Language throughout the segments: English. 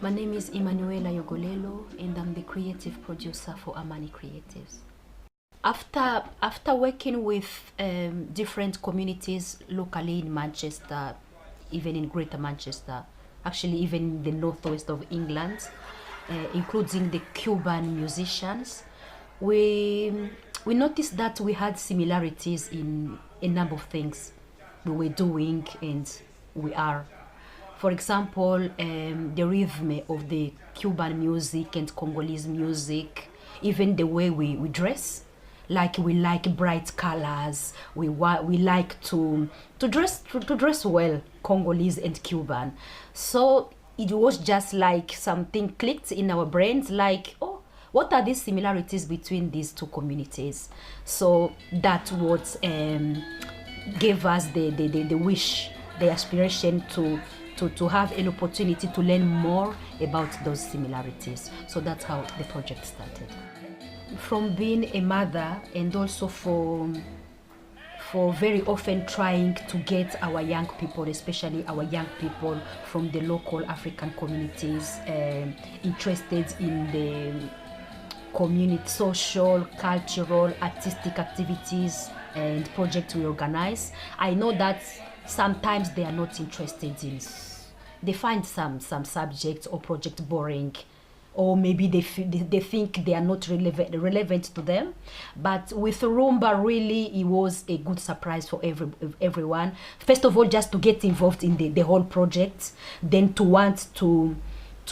My name is Emmanuela Yogolelo, and I'm the creative producer for Amani Creatives. After working with different communities locally in Manchester, even in Greater Manchester, actually even in the northwest of England, including the Cuban musicians, we noticed that we had similarities in a number of things we were doing and we are. For example, the rhythm of the Cuban music and Congolese music, even the way we dress. Like we like bright colors. We like to dress well, Congolese and Cuban. So it was just like something clicked in our brains. Like, oh, what are these similarities between these two communities? So that what gave us the wish, the aspiration to have an opportunity to learn more about those similarities. So that's how the project started. From being a mother and also for very often trying to get our young people, especially our young people from the local African communities, interested in the community, social, cultural, artistic activities and projects we organize. I know that sometimes they are not interested in, they find some subjects or project boring, or maybe they think they are not relevant to them. But with Rumba, really, it was a good surprise for everyone. First of all, just to get involved in the whole project, then to want to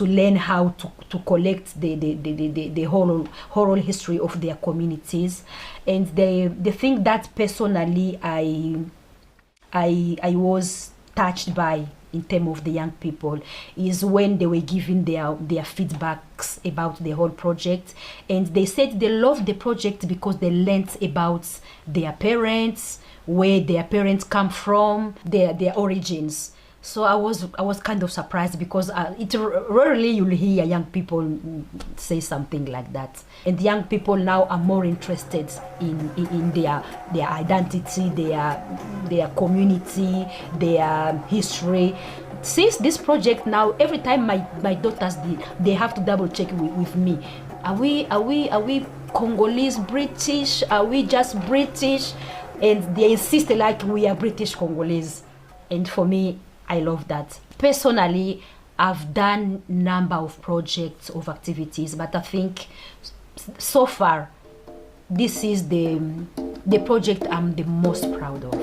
learn how to collect the whole history of their communities. And the thing that personally I was touched by in terms of the young people is when they were giving their feedbacks about the whole project, and they said they loved the project because they learned about their parents, where their parents come from, their origins. So I was kind of surprised because it rarely you'll hear young people say something like that. And young people now are more interested in their identity, their community, their history. Since this project now, every time my daughters they have to double check with me. Are we Congolese British? Are we just British? And they insist like we are British Congolese. And for me, I love that. Personally, I've done number of projects of activities, but I think so far this is the project I'm the most proud of.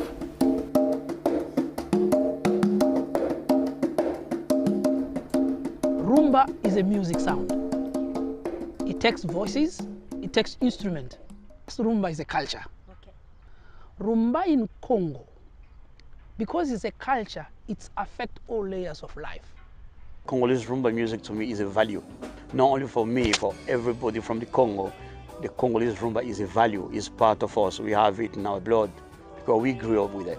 Rumba is a music sound. It takes voices, it takes instrument. Rumba is a culture. Okay. Rumba in Congo, because it's a culture, it affects all layers of life. Congolese Rumba music to me is a value. Not only for me, for everybody from the Congo. The Congolese Rumba is a value, is part of us. We have it in our blood because we grew up with it.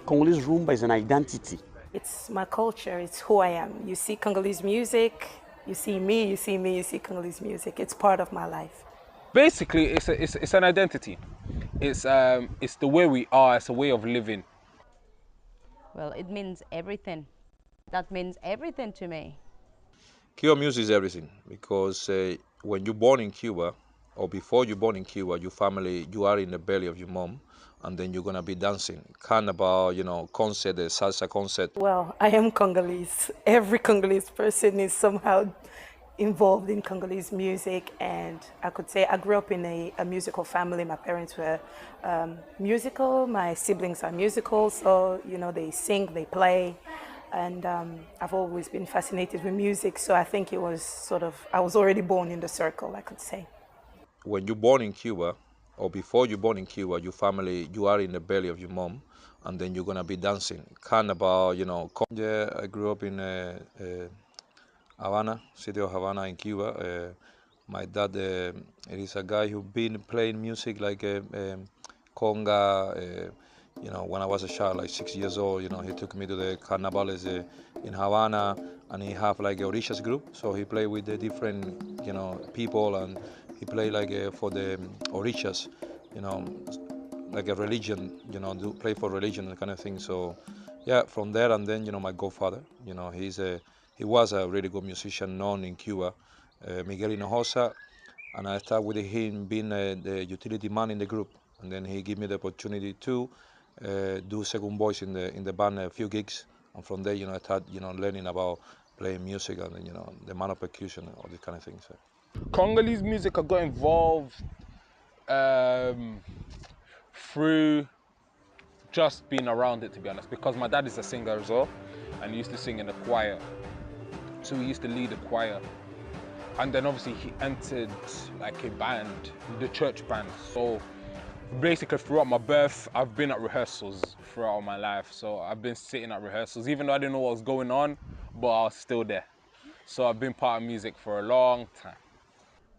Congolese Rumba is an identity. It's my culture, it's who I am. You see Congolese music, you see me, you see me, you see Congolese music. It's part of my life. Basically, it's an identity. It's the way we are, it's a way of living. Well, it means everything. That means everything to me. Cuban music is everything because when you're born in Cuba, or before you're born in Cuba, your family, you are in the belly of your mom, and then you're gonna be dancing. Carnival, concert, the salsa concert. Well, I am Congolese. Every Congolese person is somehow involved in Congolese music, and I could say I grew up in a musical family. My parents were musical, my siblings are musical, so they sing, they play, and I've always been fascinated with music, so I think it was I was already born in the circle, I could say. When you're born in Cuba, or before you're born in Cuba, your family, you are in the belly of your mom, and then you're gonna be dancing. Carnival, Yeah, I grew up in Havana, city of Havana in Cuba. My dad is a guy who's been playing music like conga. When I was a child, like 6 years old, he took me to the carnavals in Havana, and he have like a Horridge group. So he played with the different, people, and he played like for the Horridges. you know, like a religion, you know, play for religion and kind of thing. So yeah, from there, and then, you know, my godfather, you know, he was a really good musician known in Cuba, Miguel Hinojosa, and I started with him being the utility man in the group, and then he gave me the opportunity to do second voice in the band, a few gigs, and from there, you know, I started, you know, learning about playing music and then, you know, the amount of percussion and all these kind of things. So. Congolese music, I got involved through just being around it, to be honest, because my dad is a singer as well, and he used to sing in the choir. So he used to lead a choir. And then obviously he entered like a band, the church band. So basically throughout my birth, I've been at rehearsals throughout my life. So I've been sitting at rehearsals, even though I didn't know what was going on, but I was still there. So I've been part of music for a long time.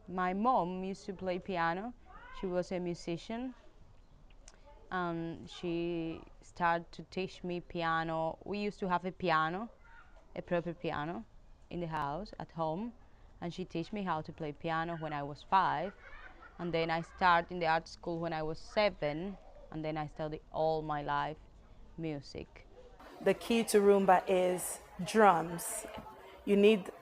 My mom used to play piano. She was a musician. And she started to teach me piano. We used to have a piano, a proper piano, in the house, at home. And she taught me how to play piano when I was 5. And then I started in the art school when I was 7. And then I studied all my life music. The key to rumba is drums. You need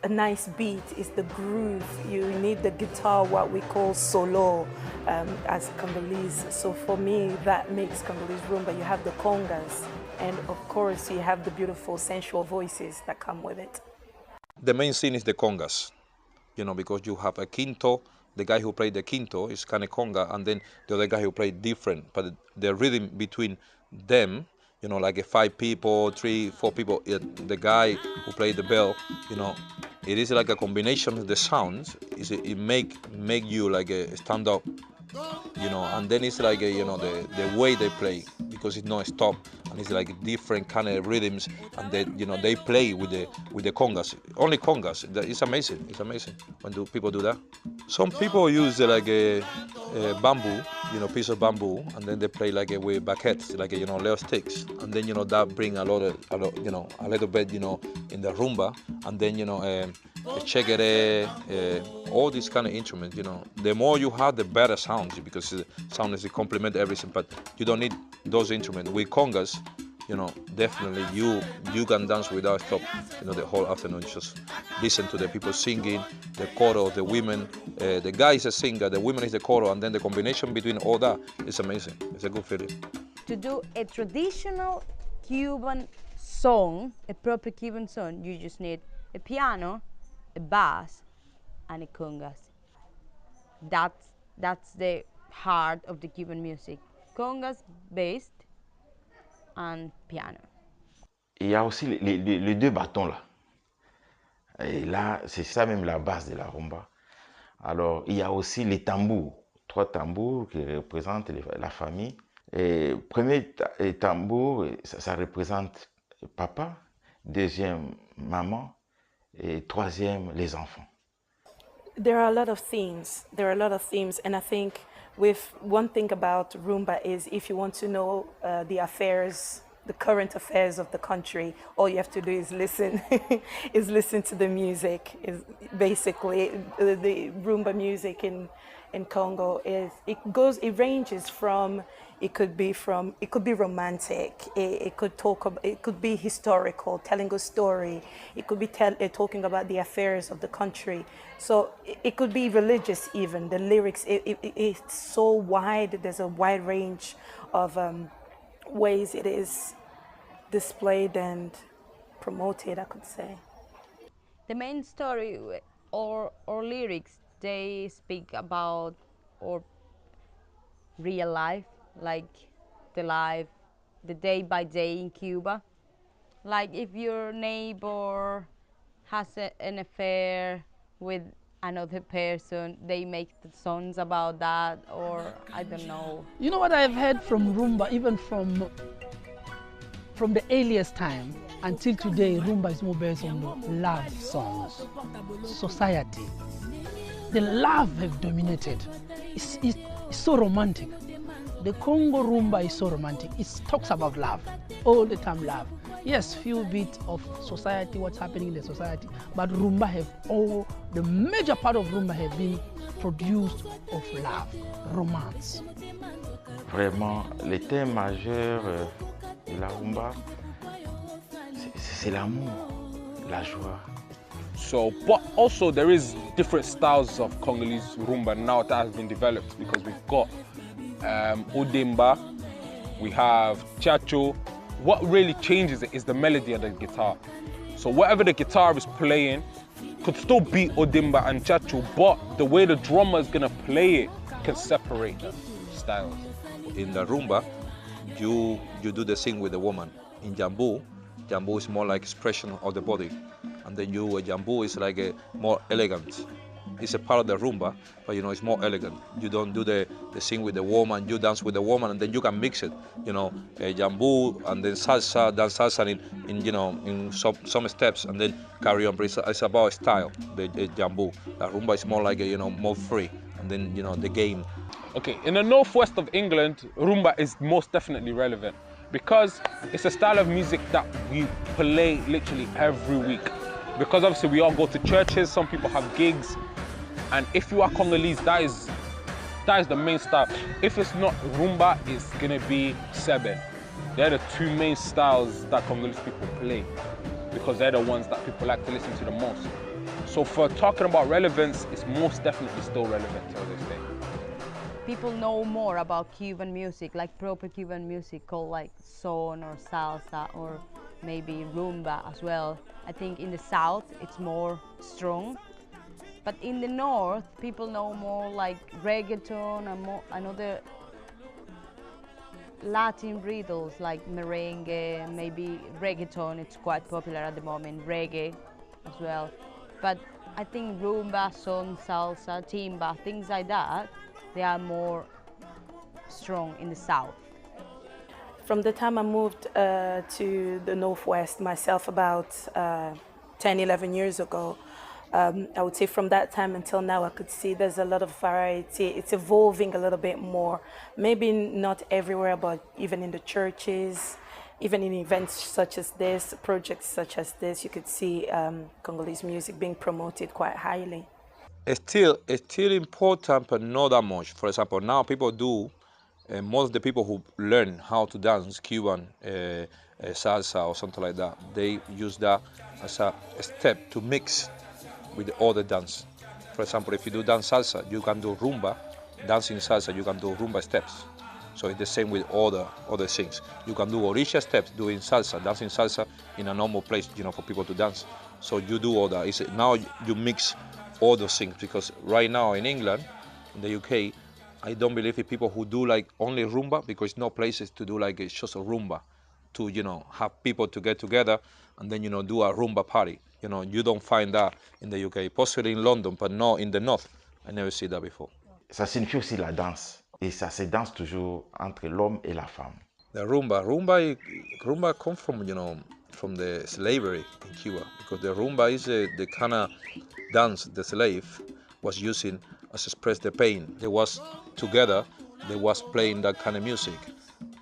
a nice beat, it's the groove. You need the guitar, what we call solo as Congolese. So for me, that makes Congolese rumba. You have the congas, and of course you have the beautiful sensual voices that come with it. The main scene is the congas, you know, because you have a quinto, the guy who played the quinto is kind of conga, and then the other guy who played different, but the rhythm between them, you know, like 5 people, 3, 4 people, the guy who played the bell, you know, it is like a combination of the sounds. It make you like stand up, you know, and then it's like you know, the way they play, because it's not stop, and it's like different kind of rhythms, and they, you know, they play with the congas, only congas. It's amazing. It's amazing when people do that. Some people use like a bamboo, you know, piece of bamboo, and then they play like with baquettes, like you know, little sticks, and then, you know, that bring a lot, you know, a little bit, you know, in the rumba, and then, you know, chegere, all these kind of instruments, you know, the more you have, the better sounds, because the sound is complement everything, but you don't need those instruments. With congas, you know, definitely you can dance without stop, you know, the whole afternoon. Just listen to the people singing, the chorus, the women, the guy is a singer, the women is the chorus, and then the combination between all that is amazing. It's a good feeling. To do a traditional Cuban song, a proper Cuban song, you just need a piano, a bass, and a congas. That's the heart of the Cuban music. Congas, bass, and piano. Il y a aussi les 2 bâtons là. Et là, c'est ça même la base de la rumba. Alors, il y a aussi les tambours. 3 tambours qui représentent la famille. Et premier tambour, ça représente papa. Deuxième, maman. Et troisième, les enfants. There are a lot of themes. And I think one thing about rumba is if you want to know the current affairs of the country, all you have to do is listen, listen to the music. Is basically the rumba music in Congo it ranges from. It could be romantic. It could be historical, telling a story. It could be talking about the affairs of the country. So it could be religious even. The lyrics, it's so wide. There's a wide range of ways it is displayed and promoted, I could say. The main story or lyrics, they speak about or real life, like the day by day in Cuba. Like if your neighbor has an affair with another person, they make the songs about that, or I don't know. You know what I've heard from rumba, even from the earliest time until today, rumba is more based on love songs, society. The love have dominated. It's so romantic. The Congo rumba is so romantic. It talks about love, all the time love. Yes, few bit of society, what's happening in the society, but rumba have all, the major part of rumba have been produced of love, romance. Vraiment, le thème majeur de la rumba, c'est l'amour, la joie. So, but also there is different styles of Congolese rumba now that has been developed, because we've got Odemba, we have Chacho. What really changes it is the melody of the guitar. So whatever the guitar is playing could still be Odemba and Chacho, but the way the drummer is gonna play it can separate the styles. In the rumba, you do the thing with the woman. In jambu is more like expression of the body, and then jambu is like a more elegant. It's a part of the rumba, but it's more elegant. You don't do the thing with the woman, you dance with the woman, and then you can mix it. Jambu and then salsa, dance salsa in some steps, and then carry on. It's about style. The jambu, the rumba is more like more free, and then the game. Okay, in the northwest of England, rumba is most definitely relevant because it's a style of music that we play literally every week. Because obviously we all go to churches, some people have gigs, and if you are Congolese, that is the main style. If it's not rumba, it's gonna be seben. They're the two main styles that Congolese people play because they're the ones that people like to listen to the most. So for talking about relevance, it's most definitely still relevant till this day. People know more about Cuban music, like proper Cuban music called like son or salsa or maybe rumba as well. I think in the south it's more strong, but in the north people know more like reggaeton and other Latin rhythms like merengue, maybe reggaeton. It's quite popular at the moment, reggae as well. But I think rumba, son, salsa, timba, things like that, they are more strong in the south. From the time I moved to the Northwest myself about 10, 11 years ago, I would say from that time until now, I could see there's a lot of variety. It's evolving a little bit more. Maybe not everywhere, but even in the churches, even in events such as this, projects such as this, you could see Congolese music being promoted quite highly. It's still important, but not that much. For example, now people do, most of the people who learn how to dance Cuban salsa or something like that, they use that as a step to mix with the other dance. For example, if you do dance salsa, you can do rumba. Dancing salsa, you can do rumba steps. So it's the same with other things. You can do orisha steps doing salsa, dancing salsa in a normal place, for people to dance. So you do all that. Now you mix all those things, because right now in England, in the UK, I don't believe in people who do like only rumba, because no places to do like just a rumba, to have people to get together and then do a rumba party. You don't find that in the UK, possibly in London, but not in the north. I never see that before. Ça signifie aussi la danse, et ça se danse toujours entre l'homme et la femme. The rumba comes from the slavery in Cuba, because the rumba is the kind of dance the slave was using as express the pain. They was together, they was playing that kind of music,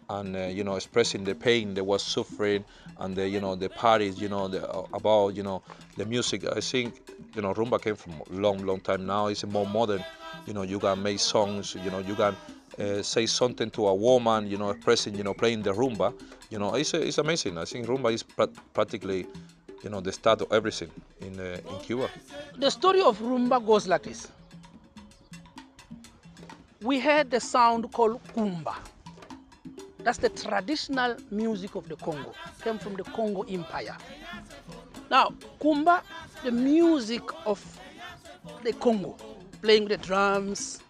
and expressing the pain they was suffering, and the parties, about the music. I think rumba came from a long time. Now it's more modern. You can make songs. You can say something to a woman. Expressing. Playing the rumba. It's amazing. I think rumba is practically the start of everything in Cuba. The story of rumba goes like this. We heard the sound called kumba. That's the traditional music of the Congo. Came from the Congo Empire. Now, kumba, the music of the Congo, playing the drums.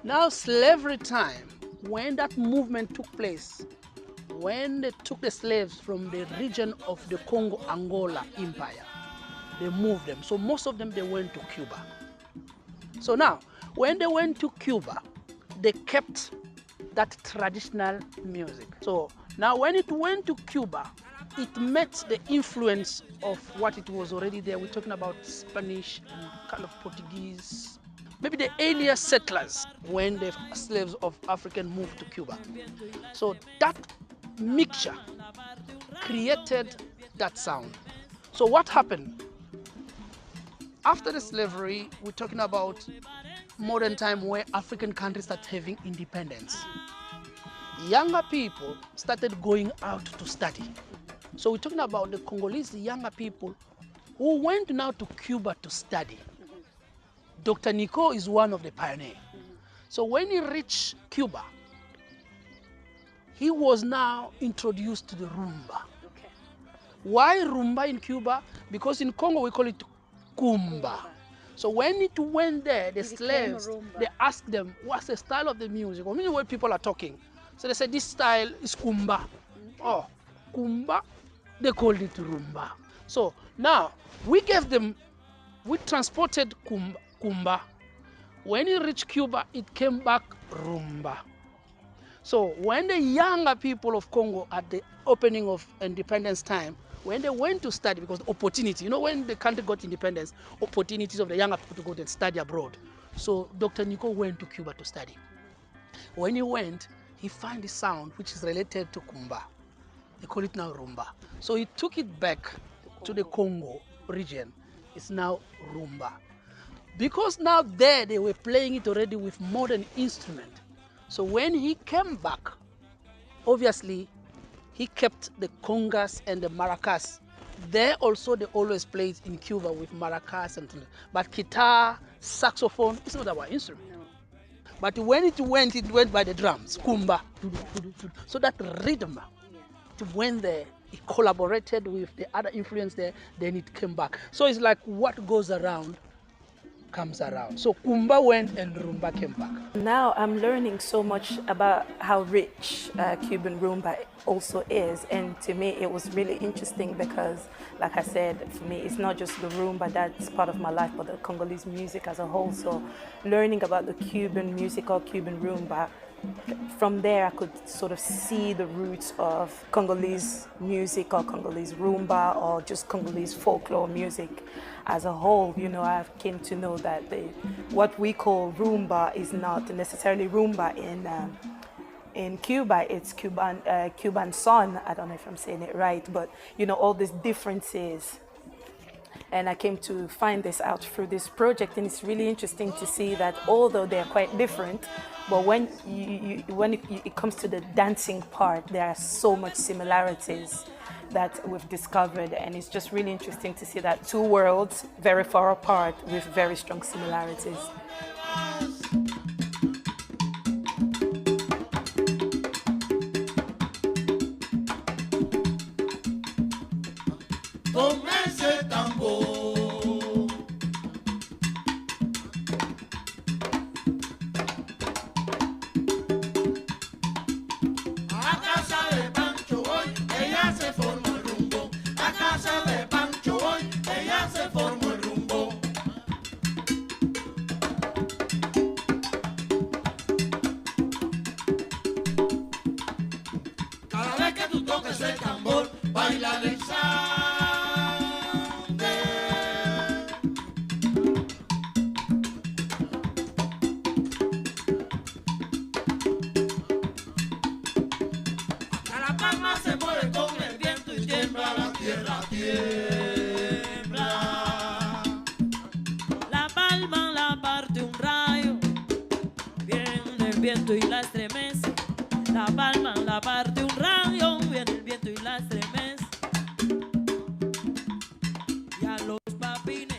Now, slavery time, when that movement took place, when they took the slaves from the region of the Congo-Angola Empire, they moved them. So most of them, they went to Cuba. So now, when they went to Cuba, they kept that traditional music. So now when it went to Cuba, it met the influence of what it was already there. We're talking about Spanish and kind of Portuguese. Maybe the earlier settlers when the slaves of African moved to Cuba. So that mixture created that sound. So what happened? After the slavery, we're talking about modern time where African countries start having independence. Younger people started going out to study. So we're talking about the Congolese younger people who went now to Cuba to study. Dr. Nico is one of the pioneers. So when he reached Cuba, he was now introduced to the rumba. Okay. Why rumba in Cuba? Because in Congo we call it kumba. So when it went there, the slaves, they asked them, what's the style of the music? Or when people are talking. So they said, this style is kumba. Okay. Oh, kumba, they called it rumba. So now, we transported kumba. When it reached Cuba, it came back rumba. So when the younger people of Congo at the opening of independence time, when they went to study, because the opportunity, when the country got independence, opportunities of the younger people to go and study abroad. So Dr. Nico went to Cuba to study. When he went, he found the sound which is related to kumba. They call it now rumba. So he took it back to the Congo region. It's now rumba. Because now there they were playing it already with modern instrument. So when he came back, obviously he kept the congas and the maracas. There also they always played in Cuba with maracas and but guitar, saxophone, it's not our instrument. No. But when it went by the drums, kumba. So that rhythm, it went there, it collaborated with the other influence there, then it came back. So it's like what goes around comes around. So kumba went and rumba came back. Now I'm learning so much about how rich Cuban rumba also is, and to me it was really interesting because, like I said, for me it's not just the rumba that's part of my life, but the Congolese music as a whole. So learning about the Cuban music or Cuban rumba, from there I could sort of see the roots of Congolese music or Congolese rumba or just Congolese folklore music as a whole. I came to know that what we call rumba is not necessarily rumba in Cuba. It's Cuban son. I don't know if I'm saying it right, but all these differences. And I came to find this out through this project, and it's really interesting to see that although they're quite different, but when it comes to the dancing part, there are so much similarities that we've discovered, and it's just really interesting to see that two worlds very far apart with very strong similarities. Y la estremece, la palma la parte un rayo, viene el viento y la estremece, y a los papines